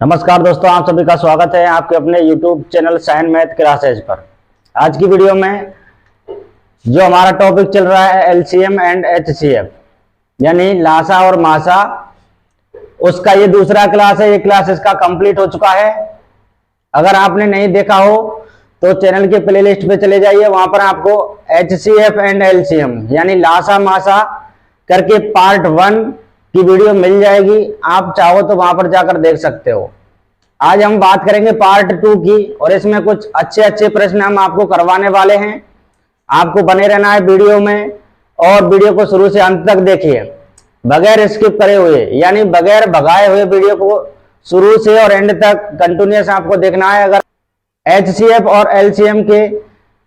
नमस्कार दोस्तों, आप सभी का स्वागत है आपके अपने YouTube channel sign math classes पर। आज की वीडियो में जो हमारा टॉपिक चल रहा है LCM एंड HCF यानी लासा और मासा, उसका ये दूसरा क्लास है। ये क्लास इसका कंप्लीट हो चुका है। अगर आपने नहीं देखा हो तो चैनल के प्लेलिस्ट पे चले जाइए, वहां पर आपको HCF एंड LCM यानी लासा मासा करके पार्ट 1 की वीडियो मिल जाएगी। आप चाहो तो वहां पर जाकर देख सकते हो। आज हम बात करेंगे पार्ट 2 की, और इसमें कुछ अच्छे प्रश्न हम आपको करवाने वाले हैं। आपको बने रहना है वीडियो में, और वीडियो को शुरू से अंत तक देखिए बगैर स्किप करे हुए, यानी बगैर भगाए हुए वीडियो को शुरू से और एंड तक कंटिन्यूअस आपको देखना है। अगर HCF और LCM के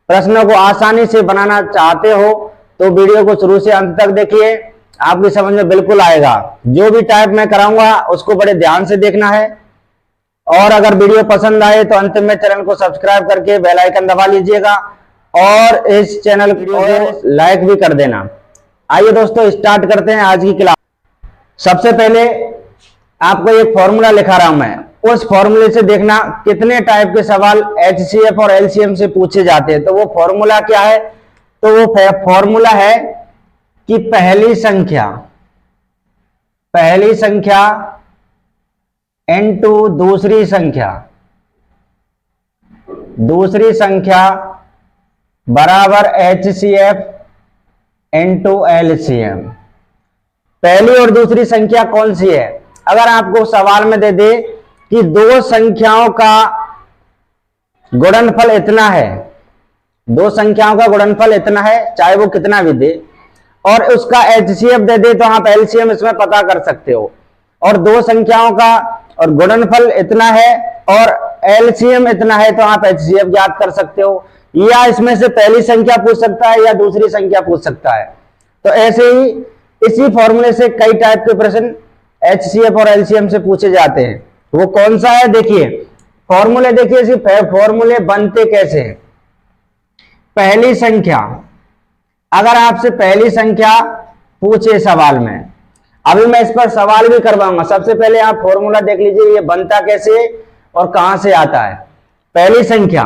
प्रश्नों को आसानी से बनाना चाहते हो तो वीडियो को शुरू से अंत तक देखिए, आपकी समझ में बिल्कुल आएगा। जो भी टाइप मैं कराऊंगा उसको बड़े ध्यान से देखना है, और अगर वीडियो पसंद आए तो अंत में चैनल को सब्सक्राइब करके बेल आइकन दबा लीजिएगा, और इस चैनल वीडियो को लाइक भी कर देना। आइए दोस्तों, स्टार्ट करते हैं आज की क्लास। सबसे पहले आपको एक फॉर्मूला लिखा रहा हूं मैं, उस फॉर्मूले से देखना कितने टाइप के सवाल HCF और LCM से पूछे जाते हैं। तो वो फॉर्मूला क्या है? तो वो फॉर्मूला है कि पहली संख्या इनटू दूसरी संख्या बराबर HCF इनटू LCM। पहली और दूसरी संख्या कौन सी है? अगर आपको सवाल में दे दे कि दो संख्याओं का गुणनफल इतना है, दो संख्याओं का गुणनफल इतना है, चाहे वो कितना भी दे, और उसका HCF दे दे तो आप LCM इसमें पता कर सकते हो। और दो संख्याओं का और गुणनफल इतना है और LCM इतना है तो आप HCF ज्ञात कर सकते हो। या इसमें से पहली संख्या पूछ सकता है या दूसरी संख्या पूछ सकता है। तो ऐसे ही इसी फॉर्मूले से कई टाइप के प्रश्न HCF और LCM से पूछे जाते हैं। वो कौन सा है? देखिए फॉर्मूले, देखिए फॉर्मूले बनते कैसे हैं। पहली संख्या, अगर आपसे पहली संख्या पूछे सवाल में, अभी मैं इस पर सवाल भी करवाऊंगा। सबसे पहले आप फॉर्मूला देख लीजिए, ये बनता कैसे और कहां से आता है। पहली संख्या,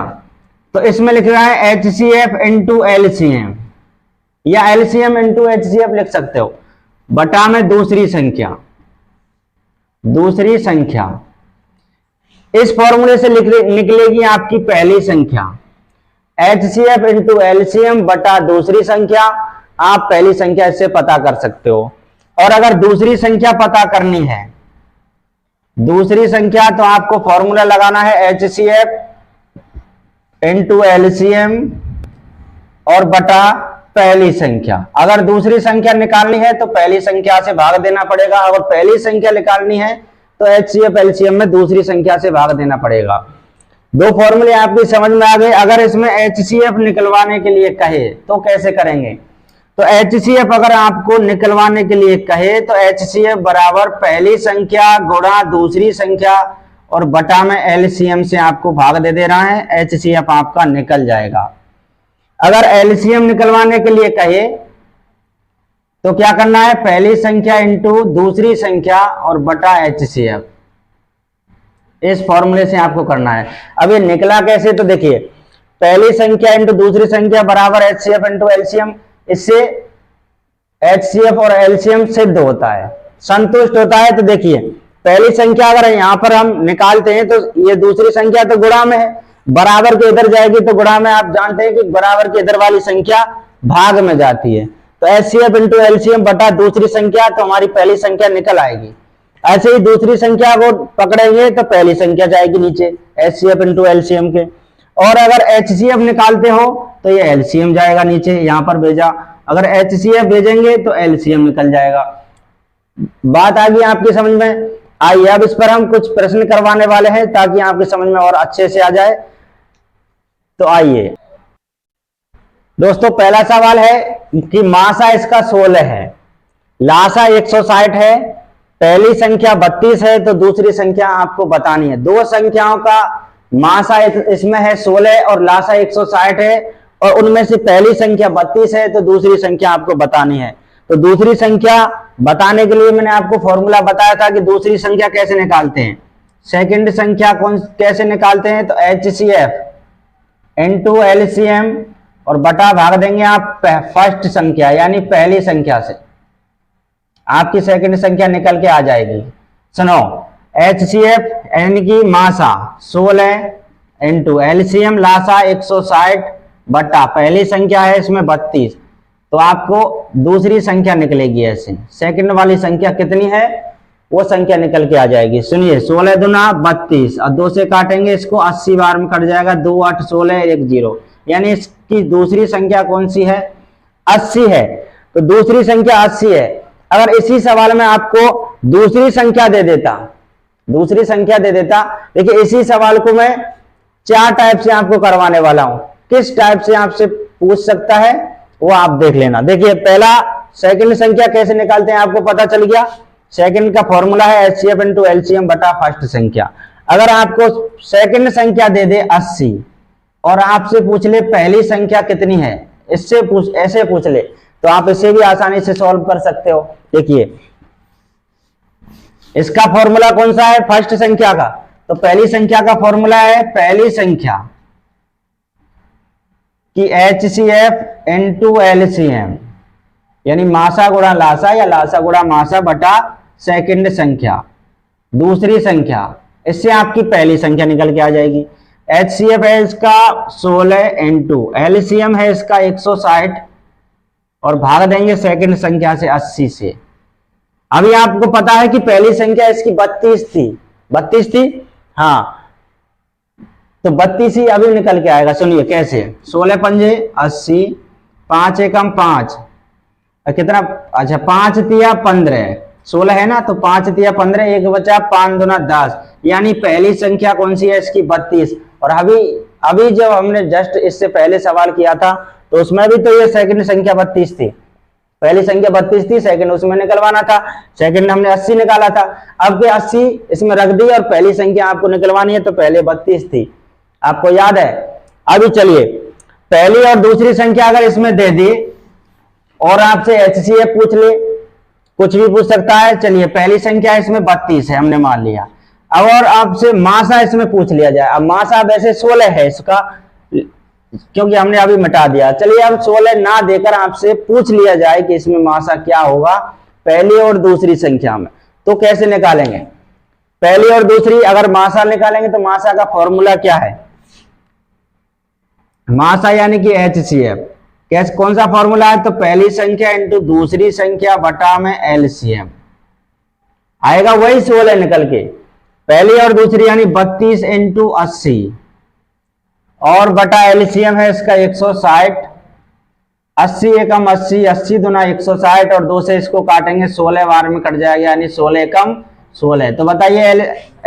तो इसमें लिख रहा है HCF इंटू LCM, या LCM इंटू HCF लिख सकते हो, बटा में दूसरी संख्या। इस फॉर्मूले से निकलेगी आपकी पहली संख्या, HCF इंटू LCM बटा दूसरी संख्या। आप पहली संख्या इससे पता कर सकते हो। और अगर दूसरी संख्या पता करनी है, दूसरी संख्या, तो आपको फॉर्मूला लगाना है HCF इंटू LCM और बटा पहली संख्या। अगर दूसरी संख्या निकालनी है तो पहली संख्या से भाग देना पड़ेगा, अगर पहली संख्या निकालनी है तो HCF LCM में दूसरी संख्या से भाग देना पड़ेगा। दो फॉर्मूले आपकी समझ में आ गए। अगर इसमें HCF निकलवाने के लिए कहे तो कैसे करेंगे? तो HCF अगर आपको निकलवाने के लिए कहे तो HCF बराबर पहली संख्या गुणा दूसरी संख्या और बटा में LCM से आपको भाग दे रहा है, HCF आपका निकल जाएगा। अगर LCM निकलवाने के लिए कहे तो क्या करना है? पहली संख्या इंटू दूसरी संख्या और बटा HCF, इस फॉर्मूले से आपको करना है। अब ये निकला कैसे? तो देखिए, पहली संख्या इंटू दूसरी संख्या बराबर HCF इंटू LCM, इससे HCF और LCM सिद्ध होता है, संतुष्ट होता है। तो देखिए, पहली संख्या अगर यहां पर हम निकालते हैं तो ये दूसरी संख्या तो गुणा में है, बराबर के इधर जाएगी तो गुणा में, आप जानते हैं कि बराबर के इधर वाली संख्या भाग में जाती है। तो HCF इंटू LCM बटा दूसरी संख्या, तो हमारी पहली संख्या निकल आएगी। ऐसे ही दूसरी संख्या को पकड़ेंगे तो पहली संख्या जाएगी नीचे HCF इंटू LCM के, और अगर HCF निकालते हो तो ये LCM जाएगा नीचे, यहां पर भेजा। अगर HCF भेजेंगे तो LCM निकल जाएगा। बात आ गई आपकी समझ में? आइए अब इस पर हम कुछ प्रश्न करवाने वाले हैं ताकि आपकी समझ में और अच्छे से आ जाए। तो आइए दोस्तों, पहला सवाल है कि मासा इसका 16 है, लासा 160 है, पहली संख्या 32 है, तो दूसरी संख्या आपको बतानी है। दो संख्याओं का मासा इसमें है 16 और लासा 160 है, और उनमें से पहली संख्या 32 है, तो दूसरी संख्या आपको बतानी है। तो दूसरी संख्या बताने के लिए मैंने आपको फॉर्मूला बताया था कि दूसरी संख्या कैसे निकालते हैं। सेकंड संख्या कौन कैसे निकालते हैं, तो HCF इंटू LCM और बटा भाग देंगे आप फर्स्ट संख्या यानी पहली संख्या से, आपकी सेकंड संख्या निकल के आ जाएगी। सुनो, HCF यानी कि मासा 16 इंटू LCM लासा 160 बटा पहली संख्या है इसमें 32, तो आपको दूसरी संख्या निकलेगी ऐसे, सेकंड वाली संख्या कितनी है वो संख्या निकल के आ जाएगी। सुनिए, 16 दूना 32 और 2 से काटेंगे इसको 80 बार में कट जाएगा, 2 8 16 1 0, यानी इसकी दूसरी संख्या कौन सी है, 80 है। तो दूसरी संख्या 80 है। अगर इसी सवाल में आपको दूसरी संख्या दे देता, देखिए इसी सवाल को मैं 4 टाइप से आपको करवाने वाला हूं, किस टाइप से आपसे पूछ सकता है वो आप देख लेना। देखिए पहला सेकंड संख्या कैसे निकालते हैं आपको पता चल गया। सेकंड का फॉर्मूला है HCF इंटू LCM बटा फर्स्ट संख्या। अगर आपको सेकंड संख्या दे दे 80 और आपसे पूछ ले पहली संख्या कितनी है, ऐसे पूछ ले, तो आप इसे भी आसानी से सॉल्व कर सकते हो। देखिए इसका फॉर्मूला कौन सा है फर्स्ट संख्या का, तो पहली संख्या का फॉर्मूला है पहली संख्या कि HCF इंटू LCM यानी मासा गुणा लासा या लासा गुणा मासा बटा सेकंड संख्या दूसरी संख्या, इससे आपकी पहली संख्या निकल के आ जाएगी। HCF है इसका 16 इंटू LCM है इसका 160 और भाग देंगे सेकंड संख्या से 80 से। अभी आपको पता है कि पहली संख्या इसकी 32 थी, हाँ, तो 32 ही अभी निकल के आएगा। सुनिए कैसे, 16 पंजे 80, 5 एकम 5, कितना, अच्छा 5 तिया 15, 16 है ना, तो 5 तिया 15, एक बचा 5 दूना 10, यानी पहली संख्या कौन सी है इसकी 32। और अभी जब हमने जस्ट इससे पहले सवाल किया था तो उसमें भी तो ये सेकंड संख्या 32 थी, पहली संख्या 32 थी, सेकंड उसमें निकलवाना था, सेकंड हमने 80 निकाला था। अब के 80 इसमें रख दी और पहली संख्या आपको निकलवानी है, तो पहले 32 थी, आपको याद है। अभी चलिए पहली और दूसरी संख्या अगर इसमें दे दी और आपसे HCF पूछ ले, कुछ भी पूछ सकता है। चलिए पहली संख्या इसमें 32 है हमने मान लिया, अब और आपसे मासा इसमें पूछ लिया जाए। अब मासा वैसे 16 है इसका, क्योंकि हमने अभी मिटा दिया। चलिए अब 16 ना देकर आपसे पूछ लिया जाए कि इसमें मासा क्या होगा पहली और दूसरी संख्या में, तो कैसे निकालेंगे। पहली और दूसरी अगर मासा निकालेंगे तो मासा का फॉर्मूला क्या है, मासा यानी कि HCF, कैसे कौन सा फॉर्मूला है, तो पहली संख्या इंटू दूसरी संख्या बटा में LCM आएगा, वही 16 निकल के। पहली और दूसरी यानी 32 इंटू 80 और बटा LCM है इसका 160, 80 एकम 80, 80 दूना 160 और 2 से इसको काटेंगे 16 बार में कट जाएगा, यानी 16 एकम 16। तो बताइए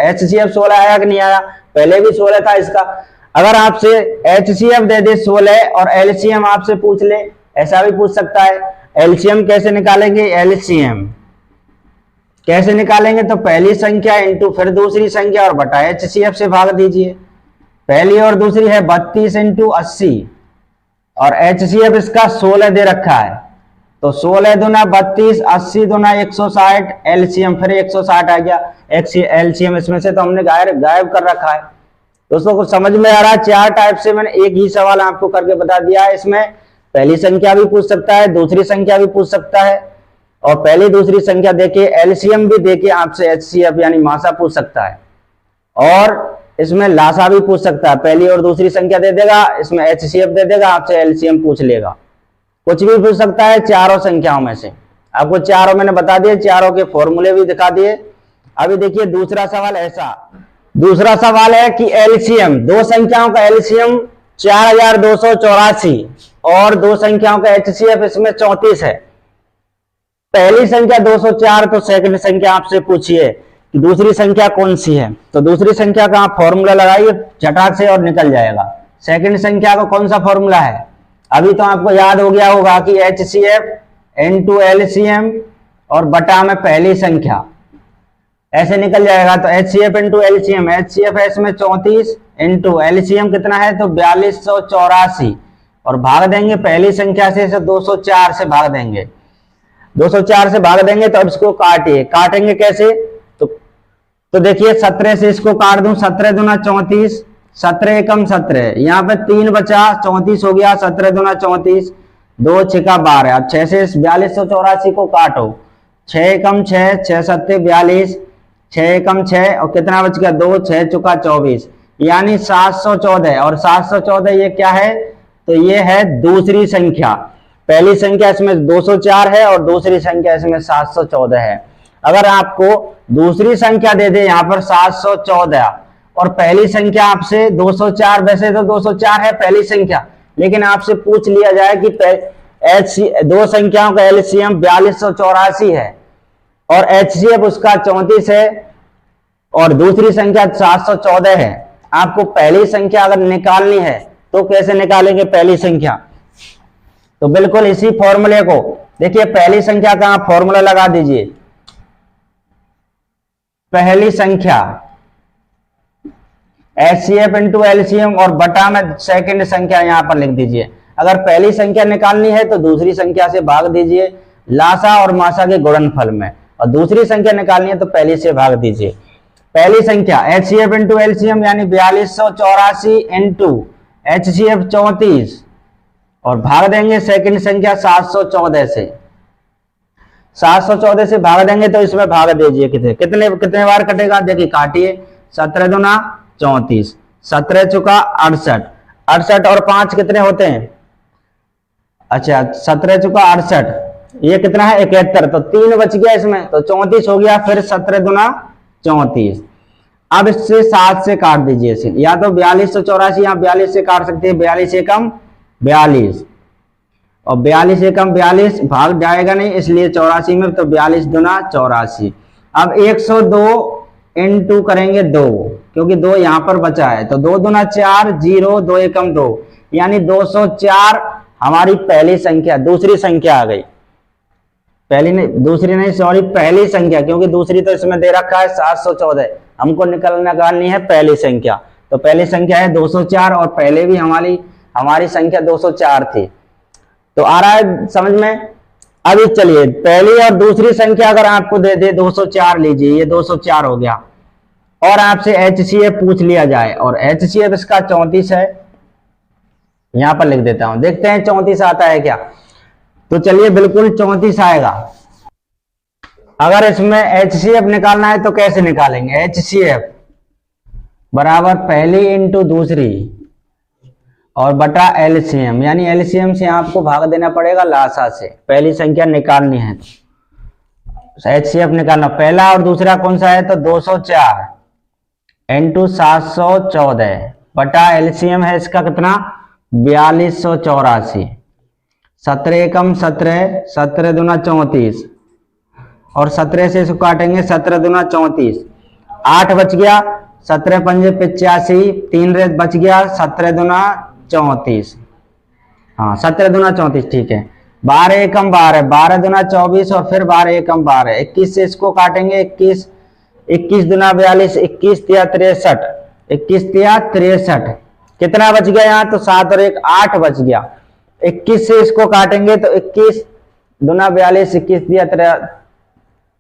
HCF 16 आया कि नहीं आया, पहले भी 16 था इसका। अगर आपसे HCF दे दे 16 और LCM आपसे पूछ ले, ऐसा भी पूछ सकता है। LCM कैसे निकालेंगे, LCM कैसे निकालेंगे, तो पहली संख्या इंटू फिर दूसरी संख्या और बटा HCF से भाग दीजिए। पहली और दूसरी है 32 इंटू 80 और HCF इसका 16 दे रखा है, तो 16 दूना 32, 80 दूना 160, LCM फिर 160 आ गया। LCM इसमें से तो हमने गायब कर रखा है। दोस्तों कुछ समझ में आ रहा है, 4 टाइप से मैंने एक ही सवाल आपको करके बता दिया है। इसमें पहली संख्या भी पूछ सकता है, दूसरी संख्या भी पूछ सकता है और पहली दूसरी संख्या देके LCM भी देके आपसे HCF यानी मासा पूछ सकता है, और इसमें लासा भी पूछ सकता है। पहली और दूसरी संख्या दे देगा, इसमें HCF दे देगा, आपसे LCM पूछ लेगा। कुछ भी पूछ सकता है चारों संख्याओं में से। आपको चारों मैंने बता दिए, चारों के फॉर्मूले भी दिखा दिए। अभी देखिए दूसरा सवाल दूसरा सवाल है कि LCM, दो संख्याओं का LCM 4284 और दो संख्याओं का HCF इसमें 34 है। पहली संख्या 204, तो सेकंड संख्या आपसे पूछिए कि दूसरी संख्या कौन सी है, तो दूसरी संख्या का आप फॉर्मूला लगाइए झटाक से और निकल जाएगा। सेकंड संख्या का कौन सा फॉर्मूला है, अभी तो आपको याद हो गया होगा कि HCF इंटू LCM और बटा में पहली संख्या, ऐसे निकल जाएगा। तो HCF इंटू LCM, HCF है इसमें 34 इंटू LCM कितना है, तो 4284 और भाग देंगे पहली संख्या से 204 से भाग देंगे, 204 से भाग देंगे। तो अब इसको काटेंगे कैसे, तो तो देखिए 17 से इसको काट दूं, 17 दूना 34, 17 एकम 17, यहाँ पे 3 बचा, 34 हो गया, 17 दूना 34, 2 छिका 12। अब 6 से 4284 को काटो, 6 एकम 6, 6 सत्ते 42, 6 एकम 6 और कितना बच गया 2, 6 चुका 24, यानी 714। और 714 ये क्या है, तो ये है दूसरी संख्या। पहली संख्या इसमें 204 है और दूसरी संख्या इसमें 714 है। अगर आपको दूसरी संख्या दे दे यहाँ पर 714 और पहली संख्या आपसे 204, वैसे तो 204 है पहली संख्या, लेकिन आपसे पूछ लिया जाए कि दो संख्याओं का एलसीएम 4284 है और एचसीएफ उसका 34 है और दूसरी संख्या 714 है। आपको पहली संख्या अगर निकालनी है तो कैसे निकालेंगे पहली संख्या, तो बिल्कुल इसी फॉर्मूले को देखिए, पहली संख्या का आप फॉर्मूला लगा दीजिए। पहली संख्या एचसीएफ इंटू एलसीएम और बटा में सेकंड संख्या यहां पर लिख दीजिए। अगर पहली संख्या निकालनी है तो दूसरी संख्या से भाग दीजिए लासा और मासा के गुणनफल में, और दूसरी संख्या निकालनी है तो पहली से भाग दीजिए। पहली संख्या एचसीएफ इंटू एलसीएम यानी 4284 इंटू एचसीएफ 34 और भाग देंगे सेकंड संख्या 714 से। 714 से भाग देंगे तो इसमें भाग दीजिए, कितने बार कटेगा, देखिए काटिए, 17 दूना 34, 17 चुका 68, 68 और 5 कितने होते हैं, अच्छा 17 चुका 68, ये कितना है 71, तो 3 बच गया इसमें, तो 34 हो गया, फिर 17 दूना 34। अब इससे 7 से काट दीजिए इसे, या तो 4284 यहाँ 42 से काट सकते हैं, 42 एकम 42 और 42 एकम 42 भाग जाएगा नहीं इसलिए 84 में, तो 42 दूना 84। अब 102 इंटू करेंगे 2, क्योंकि 2 यहां पर बचा है, तो 2 दूना 4, 0 2 एकम 2 यानी 204 हमारी पहली संख्या, दूसरी संख्या आ गई। पहली नहीं, दूसरी नहीं, सॉरी पहली संख्या, क्योंकि दूसरी तो इसमें दे रखा है 714, हमको निकालनी है पहली संख्या, तो पहली संख्या है 204 और पहले भी हमारी संख्या 204 थी। तो आ रहा है समझ में। अभी चलिए पहली और दूसरी संख्या अगर आपको दे दे 204 लीजिए, ये 204 हो गया, और आपसे एचसीएफ पूछ लिया जाए और एचसीएफ इसका 34 है, यहां पर लिख देता हूं, देखते हैं 34 आता है क्या। तो चलिए बिल्कुल 34 आएगा। अगर इसमें एचसीएफ निकालना है तो कैसे निकालेंगे, एचसीएफ बराबर पहली इंटू दूसरी और बटा एलसीएम, यानी एलसीएम से आपको भाग देना पड़ेगा लासा से, पहली संख्या निकालनी है तो एचसीएफ निकालना। पहला और दूसरा कौन सा है, तो 204 इंटू 714 बटा एलसीएम है इसका कितना 4284, 17 एकम 17, 17 दूना 34 और 17 से इसको काटेंगे 17 दूना 34, 8 बच गया, 17 पंजे 85, 3 रेत बच गया, 17 दूना 34, हाँ 17 दूना 34 ठीक है। 12 एकम 12, 12 दूना 24 और फिर 12 एकम 12, 21 से इसको काटेंगे 21, 21 दूना 42, 21 तिया 63, 21 तिया 63, कितना बच गया यहाँ, तो 7 और 1 8 बच गया। 21 से इसको काटेंगे तो 21 दूना 42, 21 तिया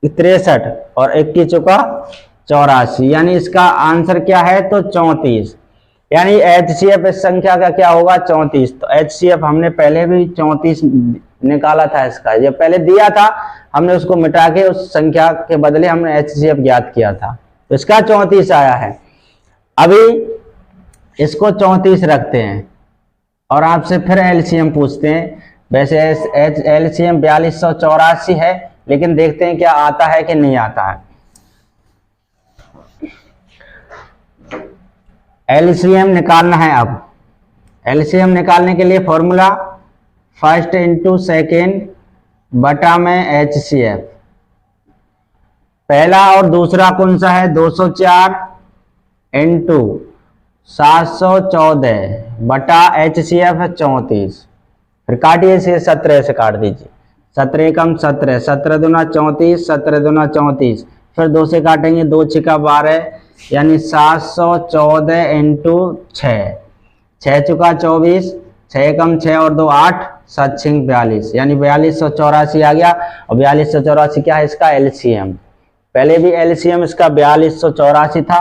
63 और 21 चुका 84, यानी इसका आंसर क्या है, तो 34, यानी एचसीएफ इस संख्या का क्या होगा 34। तो एचसीएफ हमने पहले भी 34 निकाला था इसका, ये पहले दिया था, हमने उसको मिटा के उस संख्या के बदले हमने एचसीएफ ज्ञात किया था, तो इसका 34 आया है। अभी इसको 34 रखते हैं और आपसे फिर एलसीएम पूछते हैं। वैसे एलसीएम 4284 है, लेकिन देखते हैं क्या आता है कि नहीं आता है। एलसीएम निकालना है। अब एलसीएम निकालने के लिए फॉर्मूला फर्स्ट इंटू सेकेंड बटा में एचसीएफ। पहला और दूसरा कौन सा है, 204 इंटू 714 बटा एचसीएफ है 34, फिर काटिए से 17 से काट दीजिए, 17 एकम 17, 17 दूना 34, 17 दूना 34, फिर 2 से काटेंगे, 2 छिका 12 यानी 714 इंटू 6, 6 चुका 24, 6 एकम 6 और 2 8, 7 छिंग 42, यानी 4284 आ गया। और 4284 क्या है इसका एलसीएम। पहले भी एलसीएम इसका 4284 था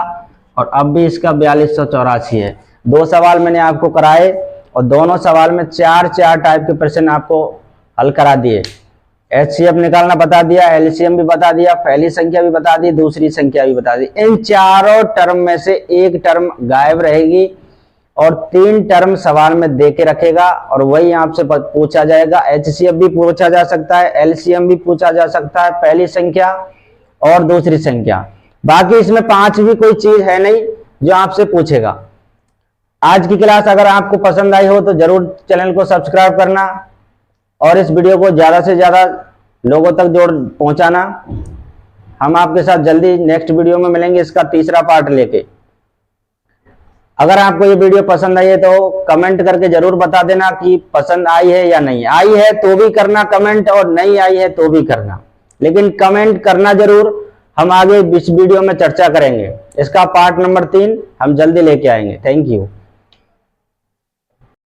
और अब भी इसका 4284 है। 2 सवाल मैंने आपको कराए और दोनों सवाल में 4 टाइप के प्रश्न आपको हल करा दिए। एचसीएफ निकालना बता दिया, एलसीएम भी बता दिया, पहली संख्या भी बता दी, दूसरी संख्या भी बता दी। इन चारों टर्म में से एक टर्म गायब रहेगी और 3 टर्म सवाल में दे के रखेगा और वही आपसे पूछा जाएगा। एचसीएफ भी पूछा जा सकता है, एलसीएम भी पूछा जा सकता है, पहली संख्या और दूसरी संख्या। बाकी इसमें 5 भी कोई चीज है नहीं जो आपसे पूछेगा। आज की क्लास अगर आपको पसंद आई हो तो जरूर चैनल को सब्सक्राइब करना और इस वीडियो को ज्यादा से ज्यादा लोगों तक जोड़ पहुंचाना। हम आपके साथ जल्दी नेक्स्ट वीडियो में मिलेंगे इसका तीसरा पार्ट लेके। अगर आपको ये वीडियो पसंद आई है तो कमेंट करके जरूर बता देना कि पसंद आई है या नहीं आई है, तो भी करना कमेंट, और नहीं आई है तो भी करना, लेकिन कमेंट करना जरूर। हम आगे इस वीडियो में चर्चा करेंगे, इसका पार्ट नंबर 3 हम जल्दी लेके आएंगे। Thank you.